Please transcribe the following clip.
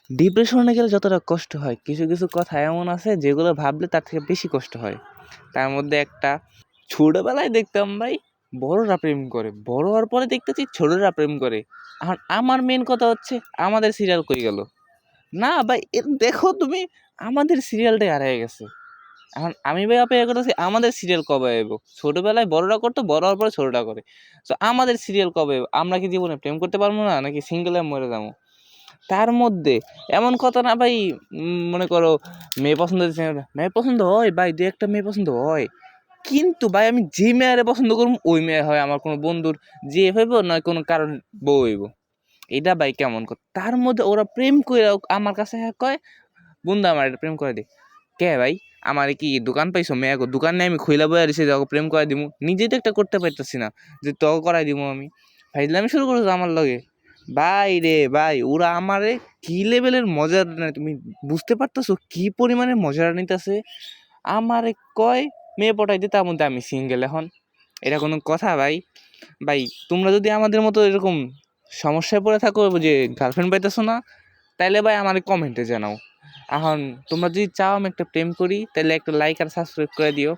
ডিপ্রেশনে গেলে যতটা কষ্ট হয়, কিছু কিছু কথা এমন আছে যেগুলো ভাবলে তার থেকে বেশি কষ্ট হয়। তার মধ্যে একটা, ছোটবেলায় দেখতাম ভাই বড়রা প্রেম করে, বড় হওয়ার পরে দেখতেছি ছোটরা প্রেম করে। এখন আমার মেন কথা হচ্ছে আমাদের সিরিয়াল কই গেল? না ভাই, দেখো তুমি, আমাদের সিরিয়ালটাই হারিয়ে গেছে। এখন আমি ভাই অপেক্ষা করতেছি আমাদের সিরিয়াল কবে আইব। ছোটবেলায় বড়রা করতো, বড় হওয়ার পরে ছোটরা করে। তো আমাদের সিরিয়াল কবে আইব? আমরা কি জীবনে প্রেম করতে পারবো না, নাকি সিঙ্গেলে মরে যাবো? তার মধ্যে এমন কথা না ভাই, মনে করো মেয়ে পছন্দ হচ্ছে, মেয়ে পছন্দ হয় ভাই, দু একটা মেয়ে পছন্দ হয়, কিন্তু ভাই আমি যে মেয়েরে পছন্দ করবো ওই মেয়ে হয় আমার কোনো বন্ধুর যে হইব, নয় কোনো কারণ বউ হইব। এটা ভাই কেমন কথা? তার মধ্যে ওরা প্রেম করে আমার কাছে কয়, বন্ধু আমার এটা প্রেম করে দে। কে ভাই, আমার কি দোকান পাইছো? মেয়ে দোকান নিয়ে আমি খুইলা বইয়া দিছি, তোকে প্রেম করে দিমু? নিজেই তো একটা করতে পারতেছি না যে তোকে করাই দিমু আমি। ফাইজলামি শুরু করছো আমার লগে। ভাই রে ভাই, ওরা আমারে কি লেভেলের মজা নেয় তুমি বুঝতে পারতেছো? কি পরিমাণে মজা নিতেছে। আমারে কয় মেয়ে পটাই দে, তার মধ্যে আমি সিঙ্গেল এখন। এটা কোনো কথা ভাই? ভাই তোমরা যদি আমাদের মতো এরকম সমস্যায় পড়ে থাকো যে গার্লফ্রেন্ড পাইতেছো না, তাইলে ভাই আমারে কমেন্টে জানাও। এখন তোমরা যদি চাও আমি একটা প্রেম করি, তাহলে একটা লাইক আর সাবস্ক্রাইব করে দিও।